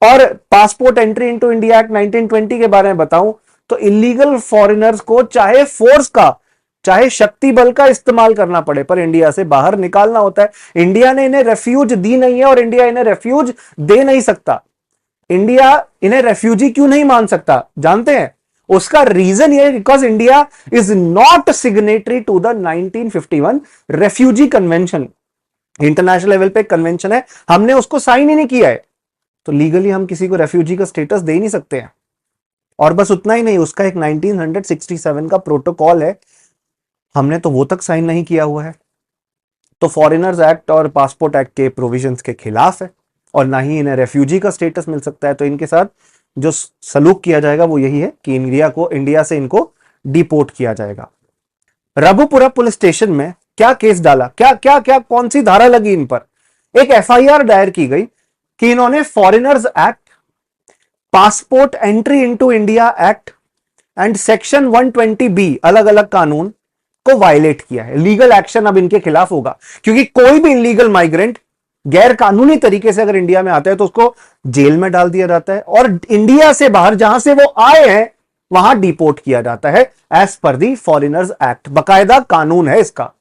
और passport entry into India act 1920 के बारे में बताऊं तो इलीगल फॉरेनर्स को चाहे फोर्स का चाहे शक्ति बल का इस्तेमाल करना पड़े पर इंडिया से बाहर निकालना होता है। इंडिया ने इन्हें रेफ्यूज दी नहीं है और इंडिया इन्हें रेफ्यूज दे नहीं सकता। इंडिया इन्हें रेफ्यूजी क्यों नहीं मान सकता जानते हैं? उसका रीजन ये because India is not signatory to the 1951 refugee convention. International level पे कन्वेंशन है, हमने उसको साइन ही नहीं किया है, तो लीगली हम किसी को रेफ्यूजी का स्टेटस दे ही नहीं सकते हैं। और बस उतना ही नहीं, उसका एक 1967 का प्रोटोकॉल है, हमने तो वो तक साइन नहीं किया हुआ है। तो फॉरेनर्स एक्ट और पासपोर्ट एक्ट के प्रोविजंस के खिलाफ है और ना ही इन्हें रेफ्यूजी का स्टेटस मिल सकता है। तो इनके साथ जो सलूक किया जाएगा वो यही है कि इंडिया से इनको डिपोर्ट किया जाएगा। रघुपुरा पुलिस स्टेशन में क्या केस डाला, क्या कौन सी धारा लगी इन पर? एक एफआईआर दायर की गई कि इन्होंने foreigners act, passport entry into India act and section 120B अलग अलग कानून को वायलेट किया है। लीगल एक्शन अब इनके खिलाफ होगा क्योंकि कोई भी इलीगल माइग्रेंट गैर कानूनी तरीके से अगर इंडिया में आता है तो उसको जेल में डाल दिया जाता है और इंडिया से बाहर जहां से वो आए हैं वहां डिपोर्ट किया जाता है एज पर दी फॉरेनर्स एक्ट। बकायदा कानून है इसका।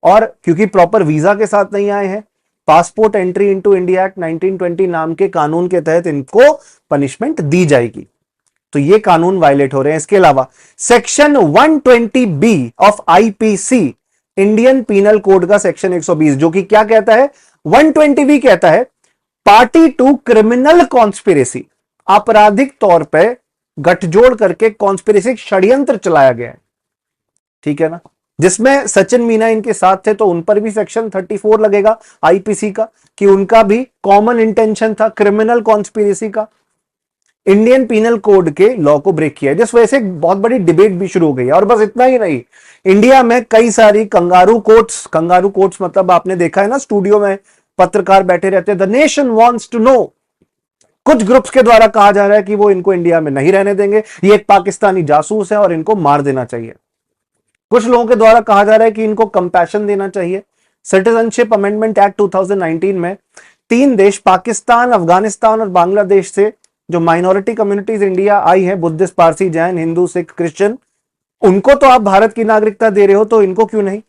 और क्योंकि प्रॉपर वीजा के साथ नहीं आए हैं, passport entry into India act 1920 नाम के कानून के तहत इनको पनिशमेंट दी जाएगी। तो ये कानून वायलेट हो रहे हैं। इसके अलावा section 120B of IPC, Indian penal code का सेक्शन 120, जो कि क्या कहता है? 120B कहता है पार्टी टू क्रिमिनल कॉन्स्पिरेसी, आपराधिक तौर पे गठजोड़ करके कॉन्स्पिरेसी षड्यंत्र चलाया गया है, ठीक है ना, जिसमें सचिन मीना इनके साथ थे, तो उन पर भी सेक्शन 34 लगेगा आईपीसी का कि उनका भी कॉमन इंटेंशन था क्रिमिनल कॉन्स्पिरेसी का, इंडियन पीनल कोड के लॉ को ब्रेक किया, जिस वजह से एक बहुत बड़ी डिबेट भी शुरू हो गई। और बस इतना ही नहीं, इंडिया में कई सारी कंगारू कोर्ट्स मतलब आपने देखा है ना, स्टूडियो में पत्रकार बैठे रहते हैं, the nation wants to know. कुछ ग्रुप्स के द्वारा कहा जा रहा है कि वो इनको इंडिया में नहीं रहने देंगे, ये एक पाकिस्तानी जासूस है और इनको मार देना चाहिए। कुछ लोगों के द्वारा कहा जा रहा है कि इनको कंपैशन देना चाहिए। सिटीजनशिप अमेंडमेंट एक्ट 2019 में 3 देश, पाकिस्तान, अफगानिस्तान और बांग्लादेश से जो माइनॉरिटी कम्युनिटीज इंडिया आई है, बुद्धिस्ट, पारसी, जैन, हिंदू, सिख, क्रिश्चियन, उनको तो आप भारत की नागरिकता दे रहे हो, तो इनको क्यों नहीं?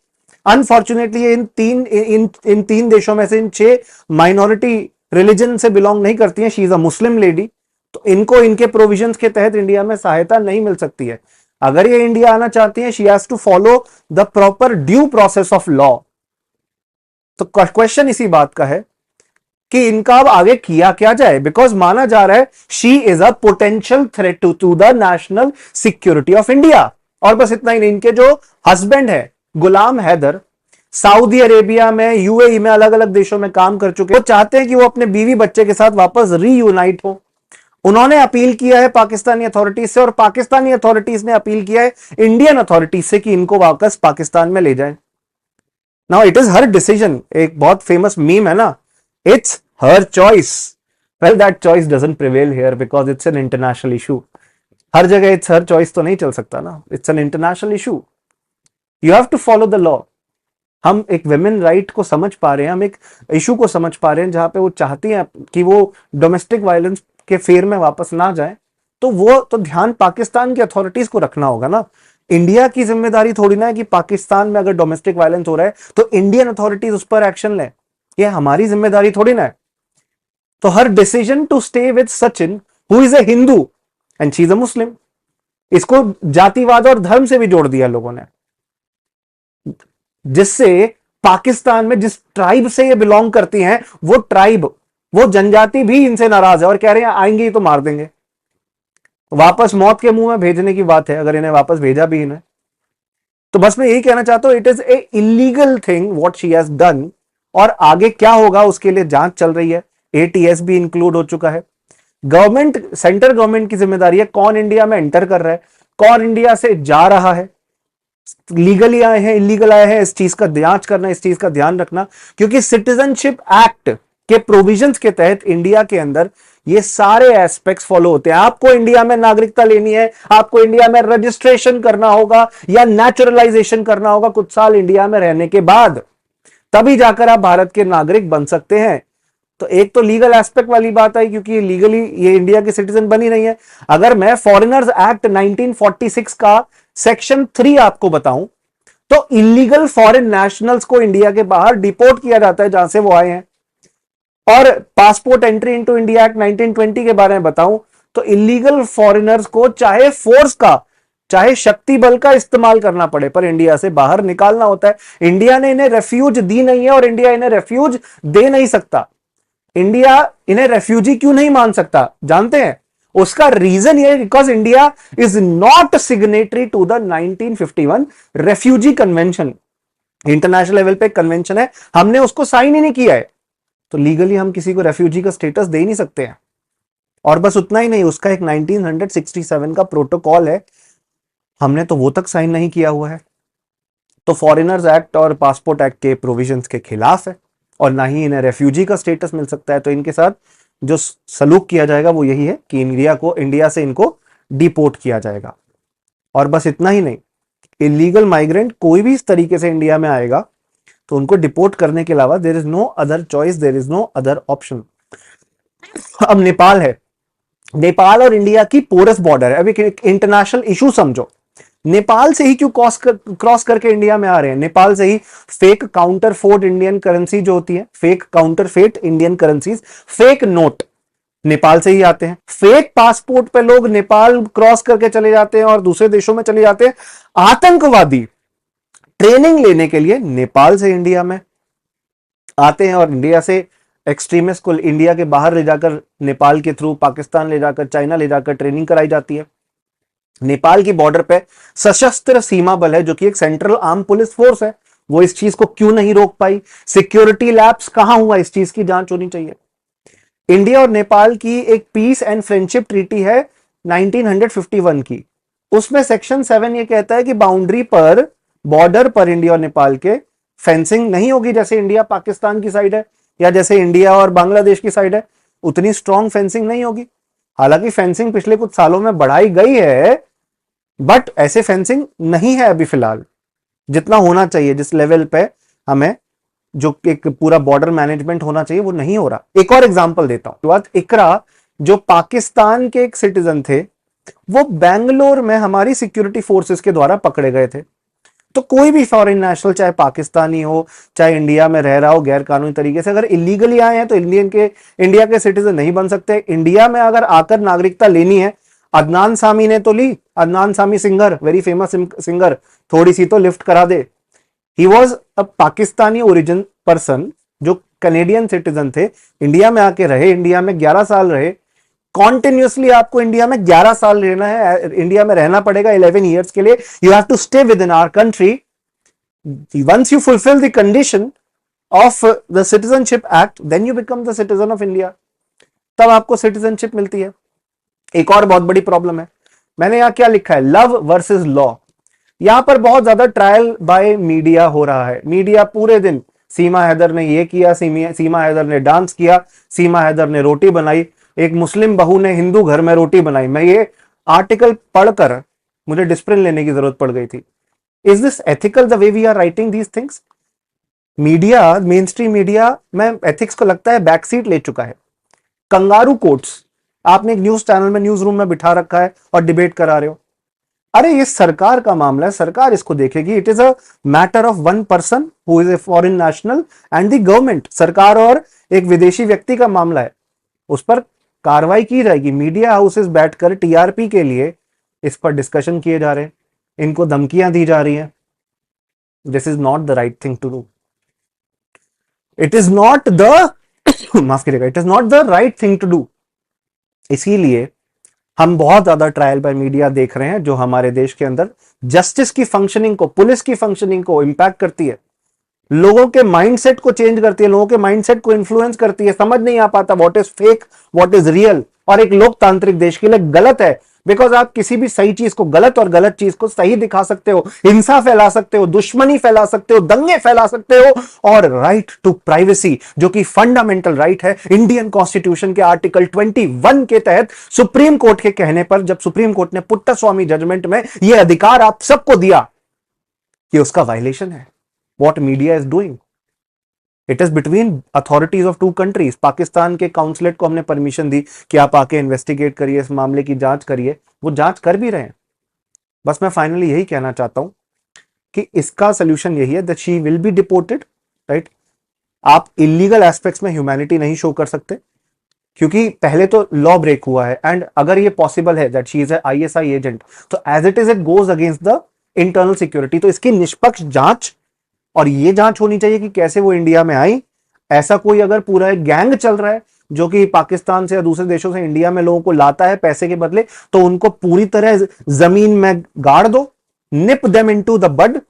अनफॉर्चुनेटली इन तीन देशों में से इन 6 माइनॉरिटी रिलीजन से बिलोंग नहीं करती हैं। She is a Muslim lady, तो इनको इनके प्रोविजंस के तहत इंडिया में सहायता नहीं मिल सकती है। अगर ये इंडिया आना चाहती हैं, she has to follow the proper due process of law. तो क्वेश्चन इसी बात का है कि इनका अब आगे किया क्या जाए, बिकॉज माना जा रहा है she is a potential threat to the national security of India. और बस इतना ही नहीं, इनके जो हस्बैंड है गुलाम हैदर, सऊदी अरेबिया में, यूएई में, अलग अलग देशों में काम कर चुके, वो चाहते हैं कि वो अपने बीवी बच्चे के साथ वापस रीयूनाइट हो। उन्होंने अपील किया है पाकिस्तानी अथॉरिटीज से और पाकिस्तानी अथॉरिटीज ने अपील किया है इंडियन अथॉरिटीज से कि इनको वापस पाकिस्तान में ले जाएं। Now it is her decision. एक बहुत फेमस मीम है ना, it's her choice. Well that choice doesn't prevail here because it's an international issue. हर जगह इट्स हर चॉइस तो नहीं चल सकता ना, it's an international issue, you have to follow the law. हम एक वुमेन राइट को समझ पा रहे हैं, हम एक इशू को समझ पा रहे हैं जहां पे वो चाहती हैं कि वो डोमेस्टिक वायलेंस के फेर में वापस ना जाए, तो वो तो ध्यान पाकिस्तान की अथॉरिटीज को रखना होगा ना। इंडिया की जिम्मेदारी थोड़ी ना है कि पाकिस्तान में अगर डोमेस्टिक वायलेंस हो रहा है तो इंडियन अथॉरिटीज उस पर एक्शन ले, ये हमारी जिम्मेदारी थोड़ी ना है। तो her decision to stay with Sachin who is a Hindu and she is a Muslim, इसको जातिवाद और धर्म से भी जोड़ दिया लोगों ने, जिससे पाकिस्तान में जिस ट्राइब से ये बिलोंग करती हैं वो ट्राइब, वो जनजाति भी इनसे नाराज है और कह रहे हैं आएंगे ही तो मार देंगे। वापस मौत के मुंह में भेजने की बात है, अगर इन्हें वापस भेजा भी इन्हें। तो बस मैं यही कहना चाहता हूं, it is a illegal thing what she has done. और आगे क्या होगा उसके लिए जांच चल रही है, एटीएस भी इंक्लूड हो चुका है। गवर्नमेंट, सेंट्रल गवर्नमेंट की जिम्मेदारी है कौन इंडिया में एंटर कर रहा है, कौन इंडिया से जा रहा है, लीगली आए हैं, इलीगल आए हैं, इस चीज का जांच करना, इस चीज का ध्यान रखना, क्योंकि सिटीजनशिप एक्ट के प्रोविजंस के तहत इंडिया के अंदर ये सारे एस्पेक्ट्स फॉलो होते हैं। आपको इंडिया में नागरिकता लेनी है, आपको इंडिया में रजिस्ट्रेशन करना होगा या नेचुरलाइजेशन करना होगा कुछ साल इंडिया में रहने के बाद, तभी जाकर आप भारत के नागरिक बन सकते हैं। तो एक तो लीगल एस्पेक्ट वाली बात आई, क्योंकि लीगली ये इंडिया के सिटीजन बनी नहीं है। अगर मैं फॉरेनर्स एक्ट 1946 का सेक्शन 3 आपको बताऊं, तो इलीगल फॉरेन नेशनल्स को इंडिया के बाहर डिपोर्ट किया जाता है जहां से वो आए हैं। और passport entry into India act 1920 के बारे में बताऊं, तो इलीगल फॉरेनर्स को चाहे फोर्स का चाहे शक्ति बल का इस्तेमाल करना पड़े, पर इंडिया से बाहर निकालना होता है। इंडिया ने इन्हें रेफ्यूज दी नहीं है और इंडिया इन्हें रेफ्यूज दे नहीं सकता। इंडिया इन्हें रेफ्यूजी क्यों नहीं मान सकता जानते हैं? उसका रीजन ये, because India is not signatory to the 1951 refugee convention. International level पे कन्वेंशन है, हमने उसको साइन ही नहीं किया है, तो लीगली हम किसी को रेफ्यूजी का स्टेटस दे नहीं सकते हैं। और बस उतना ही नहीं, उसका एक 1967 का प्रोटोकॉल है, हमने तो वो तक साइन नहीं किया हुआ है। तो फॉरेनर्स एक्ट और पासपोर्ट एक्ट के प्रोविजंस के खिलाफ है, और ना ही इन्हें रेफ्यूजी का स्टेटस मिल सकता है। तो इनके साथ जो सलूक किया जाएगा वो यही है कि इंडिया से इनको डिपोर्ट किया जाएगा। और बस इतना ही नहीं, इलीगल माइग्रेंट कोई भी इस तरीके से इंडिया में आएगा तो उनको डिपोर्ट करने के अलावा there is no other choice, there is no other option. अब नेपाल है, नेपाल और इंडिया की पोरस बॉर्डर है। अभी इंटरनेशनल इशू समझो, नेपाल से ही क्यों क्रॉस करके इंडिया में आ रहे हैं? नेपाल से ही fake counterfeit Indian currency जो होती है, fake counterfeit Indian currencies, fake note Nepal से ही आते हैं। फेक पासपोर्ट पे लोग नेपाल क्रॉस करके चले जाते हैं और दूसरे देशों में चले जाते हैं। आतंकवादी ट्रेनिंग लेने के लिए नेपाल से इंडिया में आते हैं, और इंडिया से एक्सट्रीमिस्ट को इंडिया के बाहर ले जाकर, नेपाल के थ्रू पाकिस्तान ले जाकर, चाइना ले जाकर ट्रेनिंग कराई जाती है। नेपाल की बॉर्डर पे सशस्त्र सीमा बल है जो कि एक सेंट्रल आर्म पुलिस फोर्स है, वो इस चीज को क्यों नहीं रोक पाई? सिक्योरिटी लैप्स कहां हुआ? इस चीज की जांच होनी चाहिए। इंडिया और नेपाल की एक पीस एंड फ्रेंडशिप ट्रीटी है 1951 की, उसमें सेक्शन 7 ये कहता है कि बाउंड्री पर, बॉर्डर पर इंडिया और नेपाल के फेंसिंग नहीं होगी, जैसे इंडिया पाकिस्तान की साइड है या जैसे इंडिया और बांग्लादेश की साइड है, उतनी स्ट्रॉन्ग फेंसिंग नहीं होगी। हालांकि फेंसिंग पिछले कुछ सालों में बढ़ाई गई है, बट ऐसे फेंसिंग नहीं है अभी फिलहाल जितना होना चाहिए, जिस लेवल पे हमें जो एक पूरा बॉर्डर मैनेजमेंट होना चाहिए वो नहीं हो रहा। एक और एग्जांपल देता हूं, इकरा जो पाकिस्तान के एक सिटीजन थे, वो बेंगलोर में हमारी सिक्योरिटी फोर्सेस के द्वारा पकड़े गए थे। तो कोई भी फॉरेन नेशनल, चाहे पाकिस्तानी हो चाहे इंडिया में रह रहा हो गैर कानूनी तरीके से, अगर इलीगली आए हैं तो इंडिया के सिटीजन नहीं बन सकते। इंडिया में अगर आकर नागरिकता लेनी है, अदनान सामी ने तो ली, Adnan Sami singer, very famous singer, थोड़ी सी तो लिफ्ट करा दे। He was a Pakistani origin person जो कैनेडियन सिटीजन थे, इंडिया में आके रहे, इंडिया में 11 साल रहे। कॉन्टिन्यूसली आपको इंडिया में 11 साल रहना है, इंडिया में रहना पड़ेगा 11 ईयर्स के लिए। You have to stay within our country. Once you fulfil the condition of the citizenship act, then you become the citizen of India, तब आपको सिटीजनशिप मिलती है। एक और बहुत बड़ी प्रॉब्लम है, मैंने यहां क्या लिखा है, लव वर्सेस लॉ। यहां पर बहुत ज्यादा ट्रायल बाय मीडिया हो रहा है। मीडिया पूरे दिन, सीमा हैदर ने ये किया, सीमा हैदर ने डांस किया, सीमा हैदर ने रोटी बनाई, एक मुस्लिम बहू ने हिंदू घर में रोटी बनाई। मैं ये आर्टिकल पढ़कर मुझे डिस्प्लिन लेने की जरूरत पड़ गई थी। Is this ethical the way we are writing these things? Media, main stream media में एथिक्स को लगता है बैक सीट ले चुका है। कंगारू कोर्ट्स आपने एक न्यूज चैनल में, न्यूज रूम में बिठा रखा है और डिबेट करा रहे हो। अरे ये सरकार का मामला है, सरकार इसको देखेगी। It is a matter of one person who is a foreign national and the government. सरकार और एक विदेशी व्यक्ति का मामला है, उस पर कार्रवाई की जाएगी। मीडिया हाउसेस बैठकर टीआरपी के लिए इस पर डिस्कशन किए जा रहे हैं, इनको धमकियां दी जा रही हैं। This is not the right thing to do. It is not the माफ करिएगा, it is not the right thing to do. इसीलिए हम बहुत ज्यादा ट्रायल बाय मीडिया देख रहे हैं जो हमारे देश के अंदर जस्टिस की फंक्शनिंग को, पुलिस की फंक्शनिंग को इंपैक्ट करती है, लोगों के माइंडसेट को चेंज करती है, लोगों के माइंडसेट को इन्फ्लुएंस करती है। समझ नहीं आ पाता what is fake, what is real. और एक लोकतांत्रिक देश के लिए गलत है, बिकॉज आप किसी भी सही चीज को गलत और गलत चीज को सही दिखा सकते हो, हिंसा फैला सकते हो, दुश्मनी फैला सकते हो, दंगे फैला सकते हो। और राइट टू प्राइवेसी जो कि फंडामेंटल राइट है, इंडियन कॉन्स्टिट्यूशन के आर्टिकल 21 के तहत सुप्रीम कोर्ट के कहने पर, जब सुप्रीम कोर्ट ने पुट्टास्वामी जजमेंट में यह अधिकार आप सबको दिया, कि उसका वायलेशन है। What media is doing. It is between authorities of two countries. Pakistan के काउंसलेट को हमने परमिशन दी कि आप आके इन्वेस्टिगेट करिए, इस मामले की जांच करिए, वो जांच कर भी रहे हैं। बस मैं फाइनली यही कहना चाहता हूं कि इसका सोल्यूशन यही है that she will be deported, right. आप इलीगल एस्पेक्ट्स में ह्यूमैनिटी नहीं शो कर सकते, क्योंकि पहले तो लॉ ब्रेक हुआ है, एंड अगर ये पॉसिबल है that she is ISI agent, तो as it is it goes against the internal security. तो इसकी निष्पक्ष जांच, और ये जांच होनी चाहिए कि कैसे वो इंडिया में आई। ऐसा कोई अगर पूरा एक गैंग चल रहा है जो कि पाकिस्तान से या दूसरे देशों से इंडिया में लोगों को लाता है पैसे के बदले, तो उनको पूरी तरह जमीन में गाड़ दो, nip them into the bud.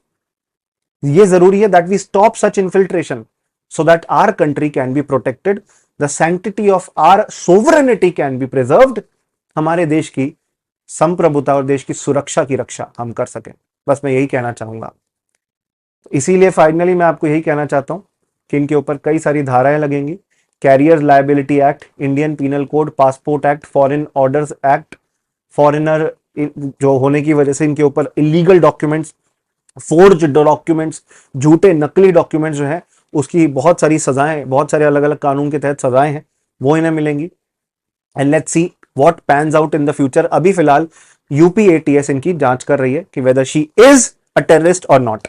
ये जरूरी है that we stop such infiltration so that our country can be protected, the sanctity of our sovereignty can be preserved. हमारे देश की संप्रभुता और देश की सुरक्षा की रक्षा हम कर सकें। बस मैं यही कहना चाहूंगा। इसीलिए फाइनली मैं आपको यही कहना चाहता हूं कि इनके ऊपर कई सारी धाराएं लगेंगी। Carriers liability act, Indian penal code, passport act, foreign orders act, foreigner जो होने की वजह से इनके ऊपर इलीगल डॉक्यूमेंट्स, फोर्ज डॉक्यूमेंट्स, झूठे नकली डॉक्यूमेंट्स जो हैं, उसकी बहुत सारी सजाएं, बहुत सारे अलग अलग कानून के तहत सजाएं हैं, वो इन्हें मिलेंगी। And let's see what pans out in the future. अभी फिलहाल यूपी एटीएस इनकी जांच कर रही है कि whether she is a terrorist और नॉट।